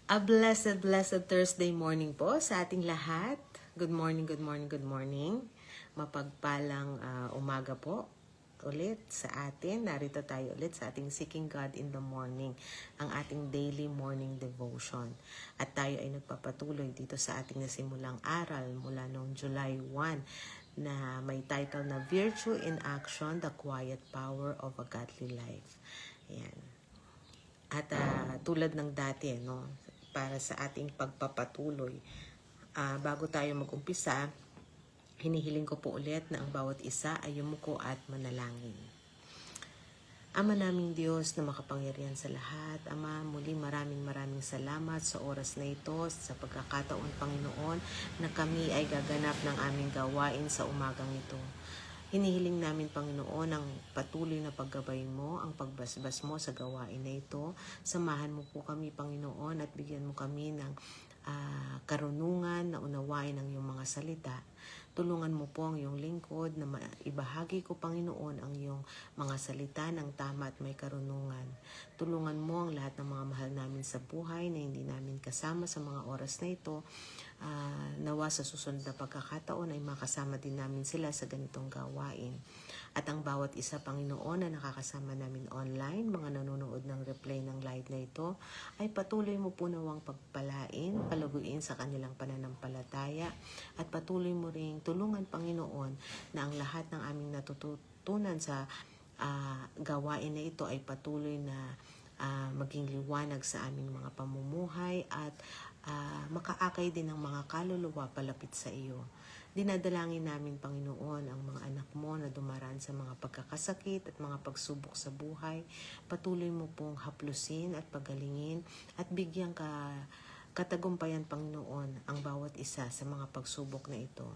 A blessed, blessed Thursday morning po sa ating lahat. Good morning, good morning, good morning. Mapagpalang umaga po ulit sa atin. Narito tayo ulit sa ating Seeking God in the Morning, ang ating daily morning devotion. At tayo ay nagpapatuloy dito sa ating nasimulang aral mula noong July 1 na may title na Virtue in Action, the Quiet Power of a Godly Life. Ayan. At tulad ng dati, no, para sa ating pagpapatuloy, bago tayo mag-umpisa, hinihiling ko po ulit na ang bawat isa ay yumuko at manalangin. Ama naming Diyos na makapangyarihan sa lahat, Ama, muli maraming salamat sa oras na ito, sa pagkakataon, Panginoon, na kami ay gaganap ng aming gawain sa umagang ito. Hinihiling namin, Panginoon, ang patuloy na paggabay mo, ang pagbasbas mo sa gawain na ito. Samahan mo po kami, Panginoon, at bigyan mo kami ng karunungan na unawain ang iyong mga salita. Tulungan mo po ang iyong lingkod na ibahagi ko, Panginoon, ang iyong mga salita ng tama at may karunungan. Tulungan mo ang lahat ng mga mahal namin sa buhay na hindi namin kasama sa mga oras na ito. Nawa sa susunod na pagkakataon ay makasama din namin sila sa ganitong gawain. At ang bawat isa, Panginoon, na nakakasama namin online, mga nanonood ng replay ng live na ito, ay patuloy mo po nawang pagpalain, palaguin sa kanilang pananampalataya, at patuloy mo ring tulungan, Panginoon, na ang lahat ng aming natututunan sa gawain na ito ay patuloy na maging liwanag sa aming mga pamumuhay at makaakay din ng mga kaluluwa palapit sa iyo. Dinadalangin namin, Panginoon, ang mga anak mo na dumaraan sa mga pagkakasakit at mga pagsubok sa buhay. Patuloy mo pong haplusin at pagalingin at bigyan katagumpayan, Panginoon, ang bawat isa sa mga pagsubok na ito.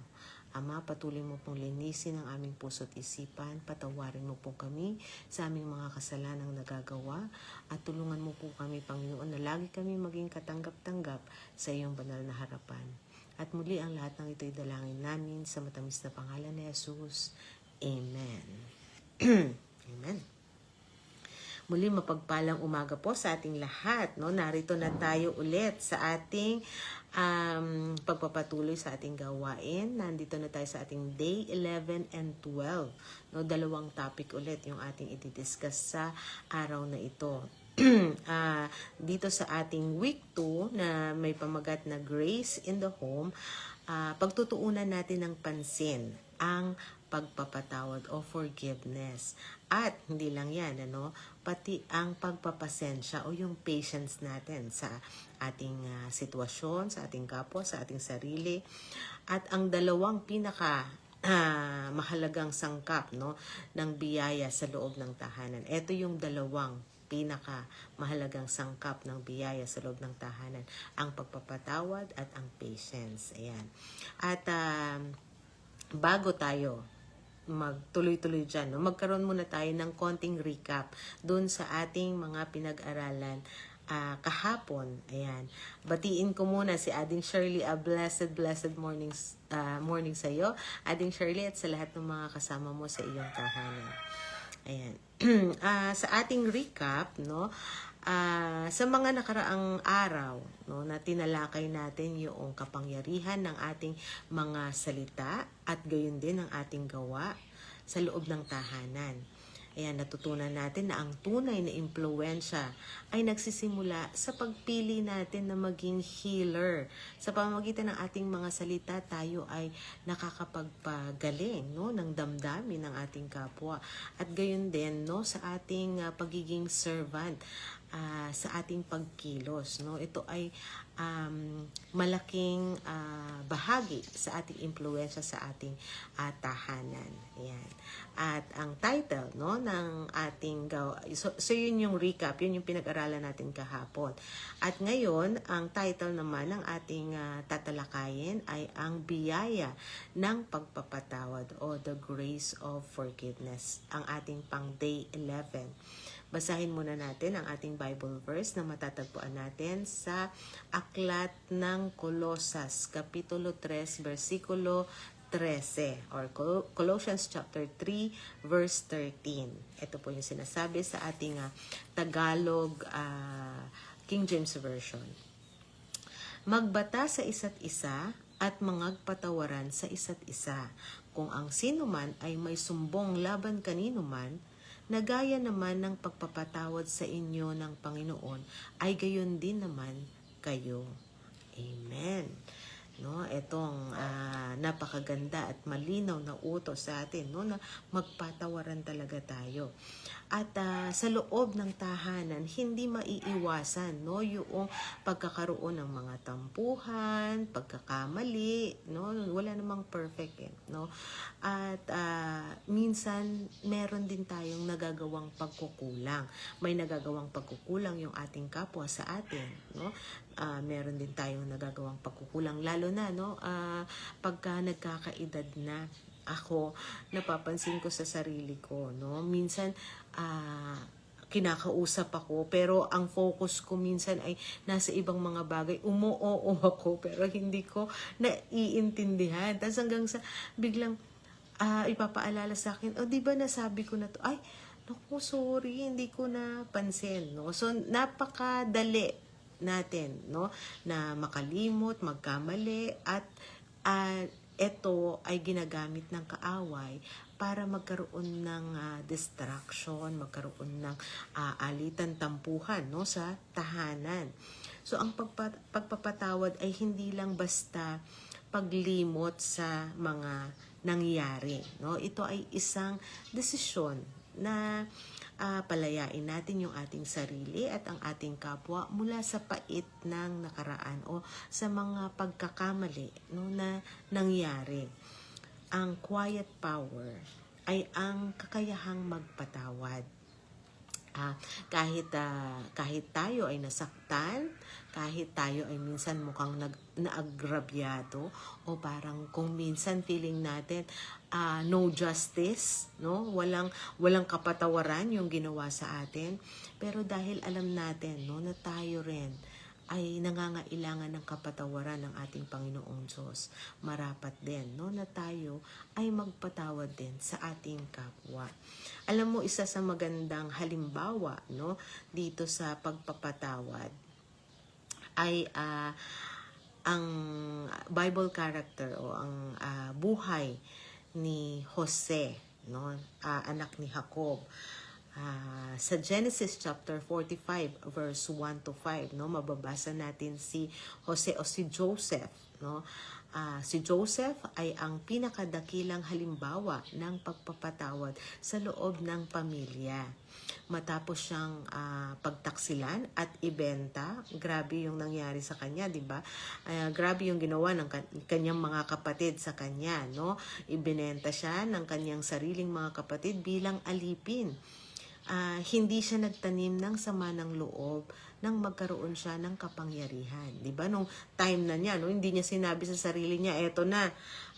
Ama, patuloy mo pong linisin ang aming puso't isipan, patawarin mo po kami sa aming mga kasalanang nagagawa, at tulungan mo po kami, Panginoon, na lagi kami maging katanggap-tanggap sa iyong banal na harapan. At muli ang lahat ng ito'y dalangin namin sa matamis na pangalan ni Jesus. Amen. Amen. Muli mapagpalang umaga po sa ating lahat. No? Narito na tayo ulit sa ating pagpapatuloy sa ating gawain. Nandito na tayo sa ating day 11 and 12. No? Dalawang topic ulit yung ating i-discuss sa araw na ito. Dito sa ating week 2 na may pamagat na Grace in the Home, pagtutuunan natin ng pansin ang pagpapatawad o forgiveness. At hindi lang yan, pati ang pagpapasensya o yung patience natin sa ating sitwasyon, sa ating kapwa, sa ating sarili. At ang dalawang mahalagang sangkap ng biyaya sa loob ng tahanan. Ito yung dalawang mahalagang sangkap ng biyaya sa loob ng tahanan, ang pagpapatawad at ang patience. Ayan. At bago tayo magtuloy-tuloy dyan, magkaroon muna tayo ng konting recap dun sa ating mga pinag-aralan kahapon. Ayan. Batiin ko muna si Ading Shirley, a blessed morning sa iyo, Ading Shirley, at sa lahat ng mga kasama mo sa iyong tahanan. Ayan. Sa ating recap, sa mga nakaraang araw, na tinalakay natin yung kapangyarihan ng ating mga salita at gayon din ang ating gawa sa loob ng tahanan. Ayan, natutunan natin na ang tunay na impluwensya ay nagsisimula sa pagpili natin na maging healer. Sa pamamagitan ng ating mga salita, tayo ay nakakapagpagaling ng damdamin ng ating kapwa. At gayon din sa ating pagiging servant, sa ating pagkilos. Ito ay malaking bahagi sa ating impluwensya sa ating tahanan. Ayan. At ang title ng ating so yun yung recap, yun yung pinag-aralan natin kahapon. At ngayon, ang title naman ng ating tatalakayin ay ang biyaya ng pagpapatawad o the grace of forgiveness, ang ating pang day 11. Basahin muna natin ang ating Bible verse na matatagpuan natin sa Aklat ng Kolosas, Kapitulo 3, versikulo 13, or Colossians chapter 3, verse 13. Ito po yung sinasabi sa ating Tagalog King James Version. magbata sa isa't isa at mangagpatawaran sa isa't isa. Kung ang sino man ay may sumbong laban kanino man, na gaya naman ng pagpapatawad sa inyo ng Panginoon, ay gayon din naman kayo. Amen. No, itong napakaganda at malinaw na utos sa atin, no, na magpatawaran talaga tayo. At sa loob ng tahanan, hindi maiiwasan, no, yung pagkakaroon ng mga tampuhan, pagkakamali, no, wala namang perfect, no. At minsan meron din tayong nagagawang pagkukulang. May nagagawang pagkukulang yung ating kapwa sa atin, no. Meron din tayong nagagawang pagkukulang, lalo na, no, pagka nagkakaedad na. Ako, napapansin ko sa sarili ko, no, minsan kinakausap ako, pero ang focus ko minsan ay nasa ibang mga bagay. Umu-oo ako, pero hindi ko naiintindihan. Tapos hanggang sa biglang ipapaalala sa akin, di ba nasabi ko na to? Ay, naku, sorry, hindi ko napansin, no. So napakadali natin, no, na makalimot, magkamali, at ito ay ginagamit ng kaaway para magkaroon ng distraction, magkaroon ng alitan, tampuhan, no, sa tahanan. So ang pagpapatawad ay hindi lang basta paglimot sa mga nangyayari, no. Ito ay isang desisyon na palayain natin yung ating sarili at ang ating kapwa mula sa pait ng nakaraan o sa mga pagkakamali, no, na nangyari. Ang quiet power ay ang kakayahang magpatawad. Kahit tayo ay nasaktan, kahit tayo ay minsan mukhang naagrabyado, o parang kung minsan feeling natin no justice, no, walang kapatawaran yung ginawa sa atin, pero dahil alam natin, no, na tayo rin ay nangangailangan ng kapatawaran ng ating Panginoong Diyos, marapat din, no, na tayo ay magpatawad din sa ating kapwa. Alam mo, isa sa magandang halimbawa, no, dito sa pagpapatawad ay ang Bible character o ang buhay ni Jose, no, anak ni Jacob. Sa Genesis chapter 45 verse 1 to 5, no, mababasa natin si Jose o si Joseph, no. Si Joseph ay ang pinakadakilang halimbawa ng pagpapatawad sa loob ng pamilya. Matapos siyang pagtaksilan at ibenta, grabe yung nangyari sa kanya, di ba? Grabe yung ginawa ng kanyang mga kapatid sa kanya, no? Ibinenta siya ng kanyang sariling mga kapatid bilang alipin. Hindi siya nagtanim ng sama ng loob nang magkaroon siya ng kapangyarihan. 'Di ba? Nung time na niya, no, hindi niya sinabi sa sarili niya, eto na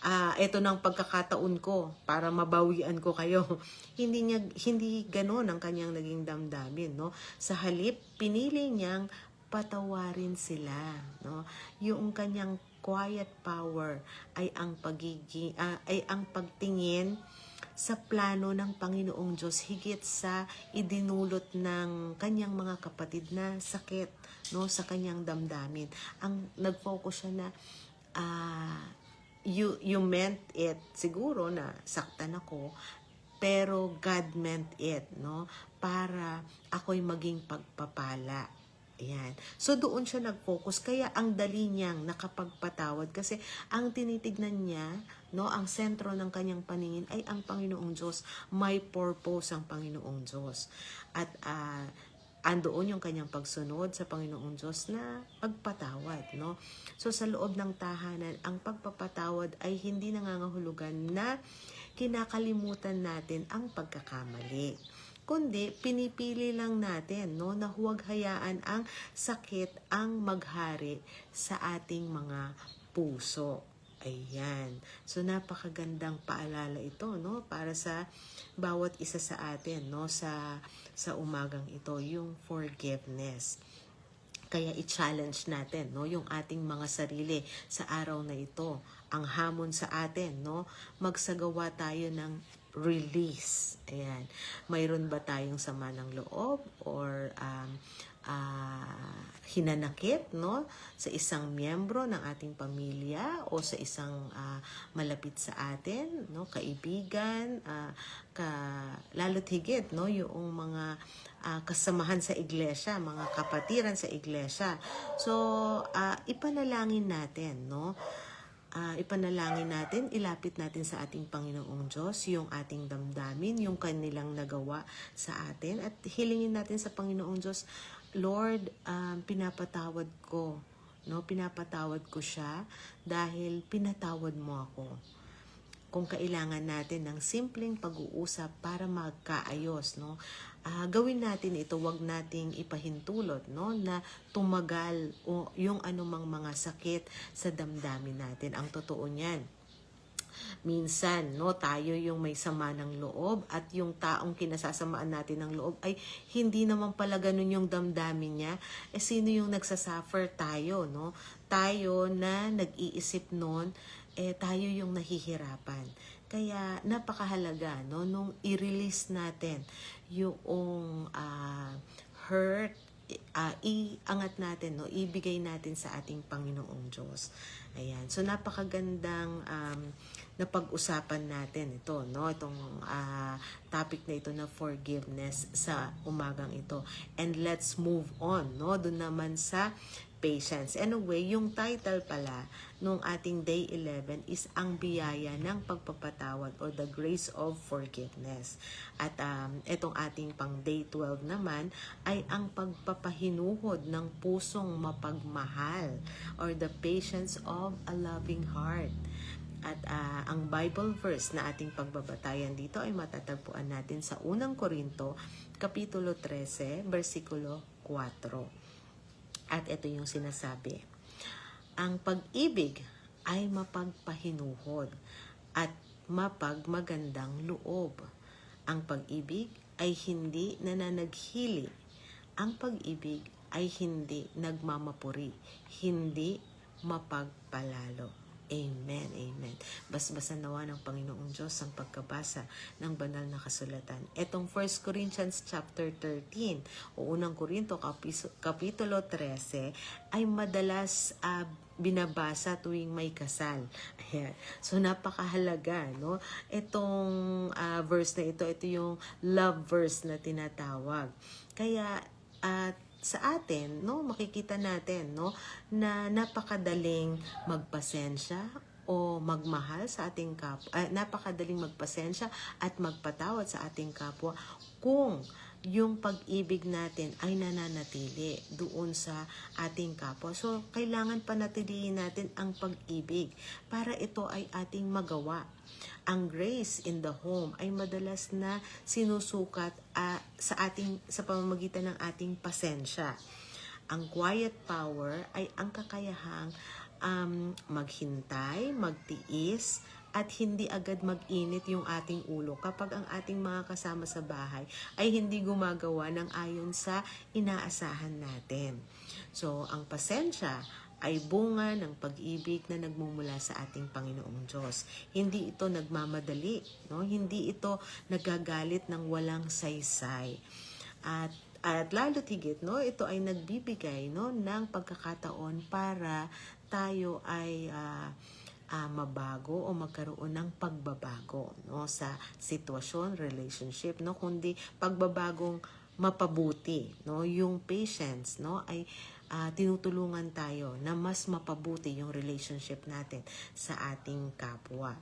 ang pagkakataon ko para mabawian ko kayo. hindi ganoon ang kanyang naging damdamin, no? Sa halip, pinili niyang patawarin sila, no? Yung kanyang quiet power ay ang pagtingin sa plano ng Panginoong Diyos, higit sa idinulot ng kanyang mga kapatid na sakit, no, sa kanyang damdamin. Ang nag-focus siya na you meant it, siguro na saktan ako, pero God meant it, no, para ako'y maging pagpapala. Ayan. So doon siya nag-focus, kaya ang dali niyang nakapagpatawad kasi ang tinitignan niya, no, ang sentro ng kanyang paningin ay ang Panginoong Diyos. May purpose ang Panginoong Diyos. At andoon yung kanyang pagsunod sa Panginoong Diyos na pagpatawad, no. So sa loob ng tahanan, ang pagpapatawad ay hindi nangangahulugan na kinakalimutan natin ang pagkakamali, kundi pinipili lang natin, no, na huwag hayaan ang sakit ang maghari sa ating mga puso. Ayan. So napakagandang paalala ito, no, para sa bawat isa sa atin, no, sa umagang ito, yung forgiveness. Kaya i-challenge natin, no, yung ating mga sarili sa araw na ito. Ang hamon sa atin, no, magsagawa tayo ng release. Ayan. Mayroon ba tayong sama ng loob or hinanakit, no, sa isang miyembro ng ating pamilya o sa isang malapit sa atin, no, kaibigan, lalo't higit, no, yung mga kasamahan sa iglesia, mga kapatiran sa iglesia. So, ipanalangin natin, no, ipanalangin natin, ilapit natin sa ating Panginoong Diyos yung ating damdamin, yung kanilang nagawa sa atin, at hilingin natin sa Panginoong Diyos, Lord, pinapatawad ko, no? Pinapatawad ko siya dahil pinatawad mo ako. Kung kailangan natin ng simpleng pag-uusap para magkaayos, no? Gawin natin ito, wag nating ipahintulot, no, na tumagal o yung anumang mga sakit sa damdamin natin. Ang totoo niyan, minsan, no, tayo yung may sama ng loob at yung taong kinasasamaan natin ng loob ay hindi naman pala ganun yung damdamin niya. Sino yung nagsasuffer? Tayo, no? Tayo na nag-iisip nun, tayo yung nahihirapan. Kaya napakahalaga, no, nung i-release natin yung hurt, iangat natin, no, ibigay natin sa ating Panginoong Diyos. Ayan. So napakagandang napag-usapan natin ito, no, itong topic na ito na forgiveness sa umagang ito. And let's move on, no, doon naman sa patience. Anyway, yung title pala nung ating day 11 is ang biyaya ng pagpapatawad or the grace of forgiveness. At itong ating pang day 12 naman ay ang pagpapahinuhod ng pusong mapagmahal or the patience of a loving heart. At ang Bible verse na ating pagbabatayan dito ay matatagpuan natin sa unang Korinto, Kapitulo 13, versikulo 4. At ito yung sinasabi, ang pag-ibig ay mapagpahinuhod at mapagmagandang loob. Ang pag-ibig ay hindi nananaghili. Ang pag-ibig ay hindi nagmamapuri, hindi mapagpalalo. Amen, amen. Basbasan nawa ng Panginoong Diyos ang pagkabasa ng banal na kasulatan. Etong 1 Corinthians chapter 13 o unang Korinto kapitulo 13 ay madalas binabasa tuwing may kasal. Ayan. So napakahalaga, no? Itong verse na ito yung love verse na tinatawag. Kaya sa atin, no, makikita natin, no, na napakadaling magpasensya o magmahal sa ating kapwa, napakadaling magpasensya at magpatawad sa ating kapwa kung yung pag-ibig natin ay nananatili doon sa ating kapwa. So, kailangan panatilihin natin ang pag-ibig para ito ay ating magawa. Ang grace in the home ay madalas na sinusukat sa pamamagitan ng ating pasensya. Ang quiet power ay ang kakayahang maghintay, magtiis, at hindi agad mag-init yung ating ulo kapag ang ating mga kasama sa bahay ay hindi gumagawa ng ayon sa inaasahan natin. So, ang pasensya ay bunga ng pag-ibig na nagmumula sa ating Panginoong Diyos. Hindi ito nagmamadali, no? Hindi ito nagagalit ng walang saysay. At lalo't higit, no, ito ay nagbibigay, no, ng pagkakataon para tayo ay mabago o magkaroon ng pagbabago, no, sa sitwasyon, relationship, no, kundi pagbabagong mapabuti, no, yung patience, no, ay tinutulungan tayo na mas mapabuti yung relationship natin sa ating kapwa.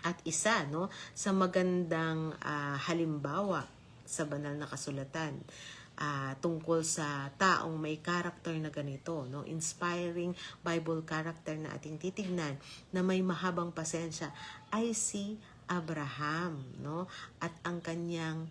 At isa, no, sa magandang halimbawa sa banal na kasulatan tungkol sa taong may character na ganito, no, inspiring Bible character na ating titignan na may mahabang pasensya ay si Abraham, no, at ang kanyang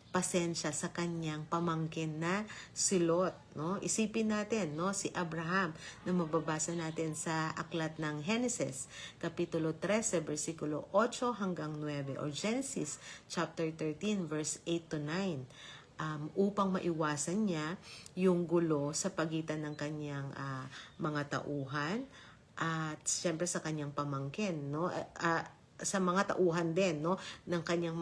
pasensya sa kanyang pamangkin na si Lot, no? Isipin natin, no, si Abraham na mababasa natin sa aklat ng Genesis kapitulo 13 bersikulo 8 hanggang 9 or Genesis chapter 13 verse 8 to 9. Upang maiwasan niya yung gulo sa pagitan ng kanyang mga tauhan at siyempre sa kanyang pamangkin, no? sa mga tauhan din, no, ng kanyang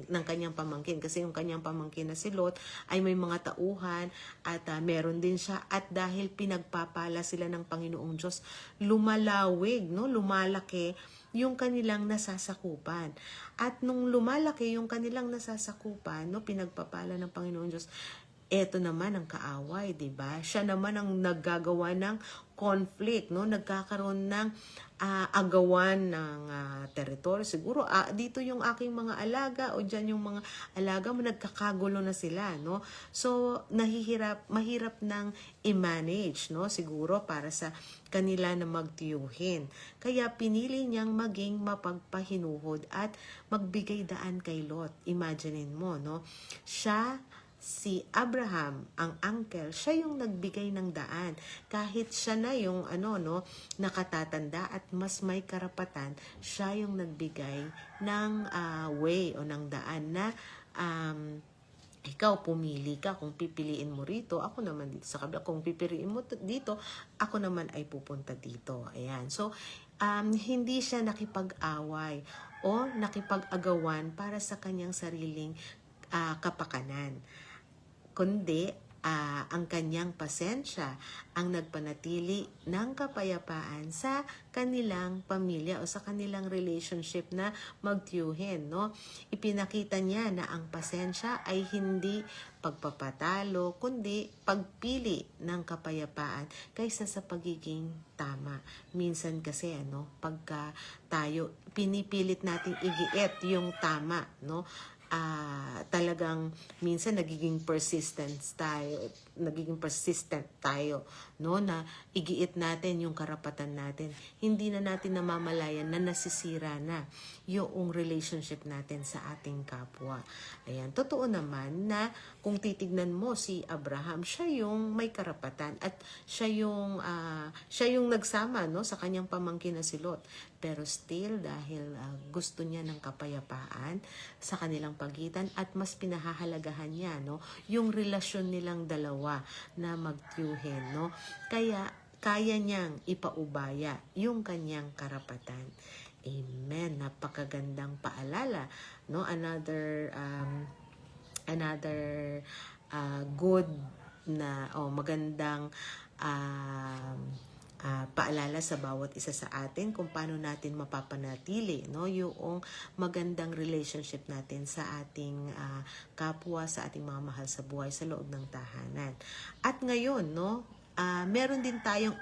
ng kanyang pamangkin, kasi yung kanyang pamangkin na si Lot ay may mga tauhan at meron din siya, at dahil pinagpapala sila ng Panginoong Diyos, lumalawig, no, lumalaki yung kanilang nasasakupan. At nung lumalaki yung kanilang nasasakupan, no, pinagpapala ng Panginoong Diyos, eto naman ang kaaway, 'di ba? Siya naman ang naggagawa ng conflict, no? Nagkakaroon ng agawan ng teritoryo. Siguro dito yung aking mga alaga o diyan yung mga alaga mo, nagkakagulo na sila, no? So mahirap nang i-manage, no? Siguro para sa kanila na magtiyuhin. Kaya pinili niyang maging mapagpahinuhod at magbigay daan kay Lot. Imaginein mo, no? Si Abraham, ang uncle, siya yung nagbigay ng daan. Kahit siya na yung nakatatanda at mas may karapatan, siya yung nagbigay ng way o ng daan na ikaw pumili ka kung pipiliin mo rito, ako naman dito sa kabila. Kung pipiliin mo dito, ako naman ay pupunta dito. Ayan. So, hindi siya nakipag-away o nakipag-agawan para sa kanyang sariling kapakanan, kundi ang kanyang pasensya ang nagpanatili ng kapayapaan sa kanilang pamilya o sa kanilang relationship na magtiyuhin, no? Ipinakita niya na ang pasensya ay hindi pagpapatalo, kundi pagpili ng kapayapaan kaysa sa pagiging tama. Minsan kasi pagka tayo pinipilit nating igiit yung tama, no? Talagang minsan nagiging persistent tayo, no, na igiit natin yung karapatan natin. Hindi na natin namamalayan na nasisira na yung relationship natin sa ating kapwa. Ayan, totoo naman na kung titignan mo si Abraham, siya yung may karapatan at siya yung nagsama, no, sa kanyang pamangkin na si Lot. Pero still, dahil gusto niya ng kapayapaan sa kanilang pagitan at mas pinahahalagahan niya, no, yung relasyon nilang dalawa na magtiyuhin, no, kaya kaya niyang ipaubaya yung kanyang karapatan. Amen. Napakagandang paalala, no? Another good na magandang paalala sa bawat isa sa atin kung paano natin mapapanatili, no, yung magandang relationship natin sa ating kapwa, sa ating mga mahal sa buhay sa loob ng tahanan. At ngayon, no, meron din tayong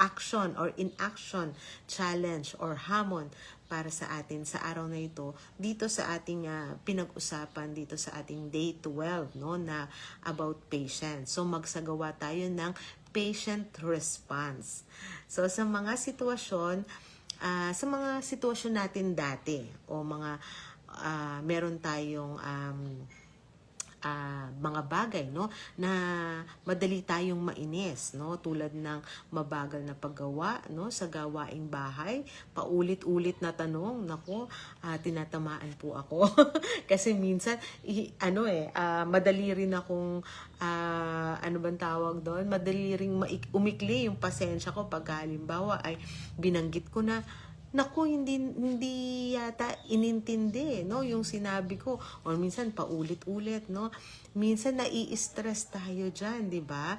action or inaction challenge or hamon para sa atin sa araw na ito dito sa ating pinag-usapan dito sa ating day 12, no, na about patience. So magsagawa tayo ng patient response. So sa mga sitwasyon natin dati o meron tayong mga bagay, no, na madali tayong mainis, no, tulad ng mabagal na paggawa, no, sa gawaing bahay, paulit-ulit na tanong, nako, tinatamaan po ako kasi minsan madali rin akong madali ring umikli yung pasensya ko pag halimbawa ay binanggit ko na, naku, hindi yata inintindi, no, yung sinabi ko, or minsan paulit-ulit, no. Minsan nai-stress tayo diyan, 'di ba?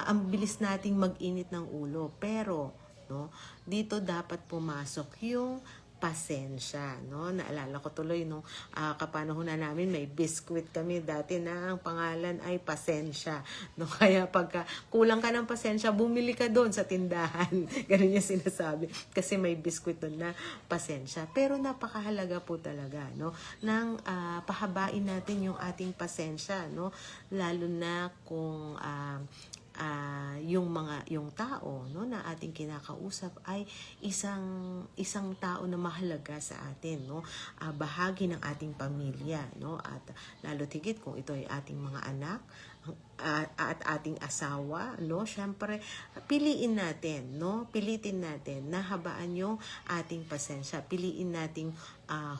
Ang bilis nating mag-init ng ulo, pero no, dito dapat pumasok yung pasensya, no? Naalala ko tuloy nung kapanahon na namin, may biskwit kami dati na ang pangalan ay pasensya, no? Kaya pagka kulang ka ng pasensya, bumili ka doon sa tindahan. Ganun yung sinasabi kasi may biskwit doon na pasensya. Pero napakahalaga po talaga, no, nang pahabain natin yung ating pasensya, no? Lalo na kung yung tao, no, na ating kinakausap ay isang tao na mahalaga sa atin, no, bahagi ng ating pamilya, no, at lalo tigit kung ito ay ating mga anak at ating asawa, no, syempre piliin natin, no, pilitin natin na habaan yung ating pasensya, piliin nating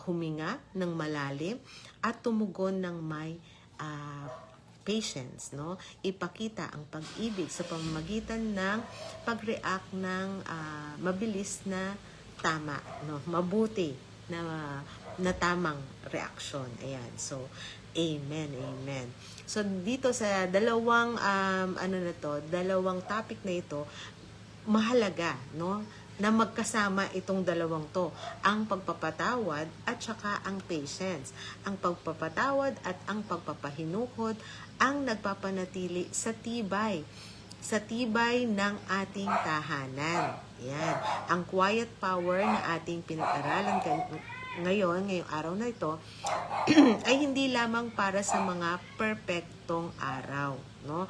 huminga ng malalim at tumugon ng may patience, no? Ipakita ang pag-ibig sa pamamagitan ng pag-react ng mabilis na tama, no? Mabuti na tamang reaksyon. Ayan. So, amen, amen. So, dito sa dalawang dalawang topic na ito, mahalaga, no? Na magkasama itong dalawang to, ang pagpapatawad at saka ang patience. Ang pagpapatawad at ang pagpapahinuhod ang nagpapanatili sa tibay ng ating tahanan. Yan. Ang quiet power na ating pinag-aralan ngayong araw na ito ay hindi lamang para sa mga perpektong araw, no?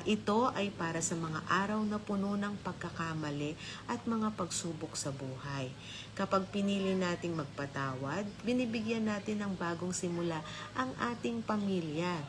Ito ay para sa mga araw na puno ng pagkakamali at mga pagsubok sa buhay. Kapag pinili nating magpatawad, binibigyan natin ng bagong simula ang ating pamilya.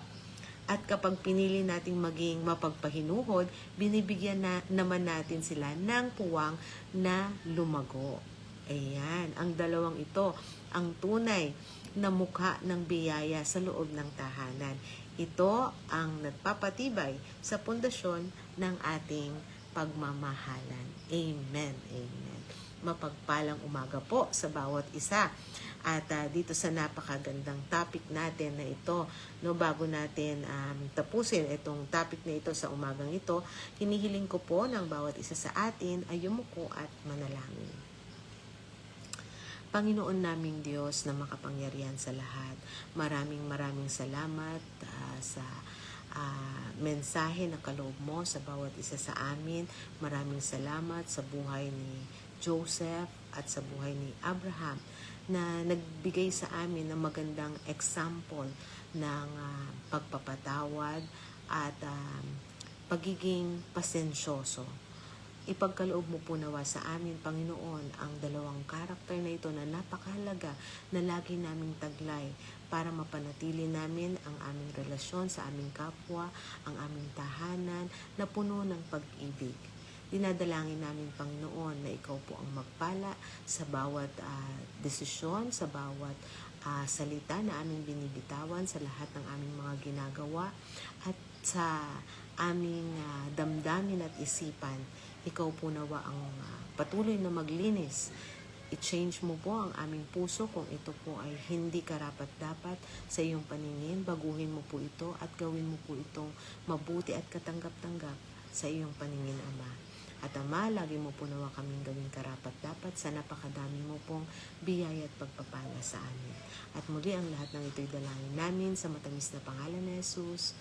At kapag pinili nating maging mapagpahinuhod, binibigyan naman natin sila ng puwang na lumago. Ayan, ang dalawang ito, ang tunay na mukha ng biyaya sa loob ng tahanan. Ito ang nagpapatibay sa pundasyon ng ating pagmamahalan. Amen, amen. Mapagpalang umaga po sa bawat isa. At dito sa napakagandang topic natin na ito, no, bago natin tapusin itong topic na ito sa umagang ito, hinihiling ko po ng bawat isa sa atin ay yumuko at manalangin. Panginoon naming Diyos na makapangyarihan sa lahat, maraming salamat sa mensahe na kaloob mo sa bawat isa sa amin. Maraming salamat sa buhay ni Joseph at sa buhay ni Abraham na nagbigay sa amin ng magandang example ng pagpapatawad at pagiging pasensyoso. Ipagkaloob mo po nawa sa amin, Panginoon, ang dalawang karakter na ito na napakahalaga na lagi naming taglay para mapanatili namin ang aming relasyon sa aming kapwa, ang aming tahanan na puno ng pag-ibig. Dinadalangin namin, Panginoon, na ikaw po ang magpala sa bawat desisyon, sa bawat salita na aming binibitawan, sa lahat ng aming mga ginagawa, at sa aming damdamin at isipan. Ikaw po nawa ang patuloy na maglinis. I-change mo po ang aming puso kung ito po ay hindi karapat-dapat sa iyong paningin. Baguhin mo po ito at gawin mo po itong mabuti at katanggap-tanggap sa iyong paningin, Ama. At Ama, lagi mo po nawa kaming gawing karapat-dapat sa napakadami mo pong biyaya at pagpapala sa amin. At muli ang lahat ng ito'y dalangin namin sa matamis na pangalan ni Jesus.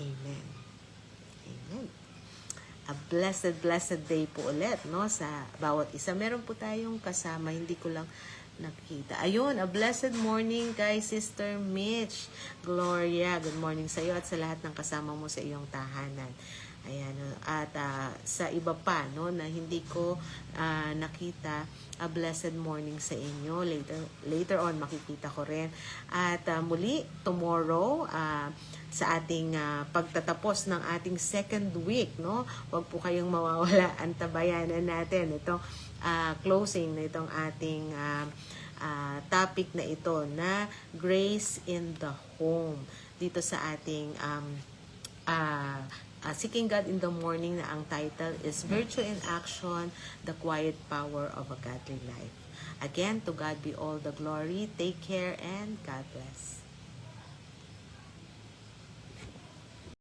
Amen. Amen. A blessed day po ulit, no, sa bawat isa. Meron po tayong kasama, hindi ko lang nakikita. Ayun, a blessed morning kay Sister Mitch. Gloria, good morning sa iyo at sa lahat ng kasama mo sa iyong tahanan. Ayan, at sa iba pa, no, na hindi ko nakita, a blessed morning sa inyo. Later on, makikita ko rin. At muli, tomorrow, sa ating pagtatapos ng ating second week, no, huwag po kayong mawawala. Antabayanan natin itong closing na itong ating topic na ito na Grace in the Home. Dito sa ating Seeking God in the Morning na ang title is Virtue in Action, the Quiet Power of a Godly Life. Again, to God be all the glory. Take care and God bless.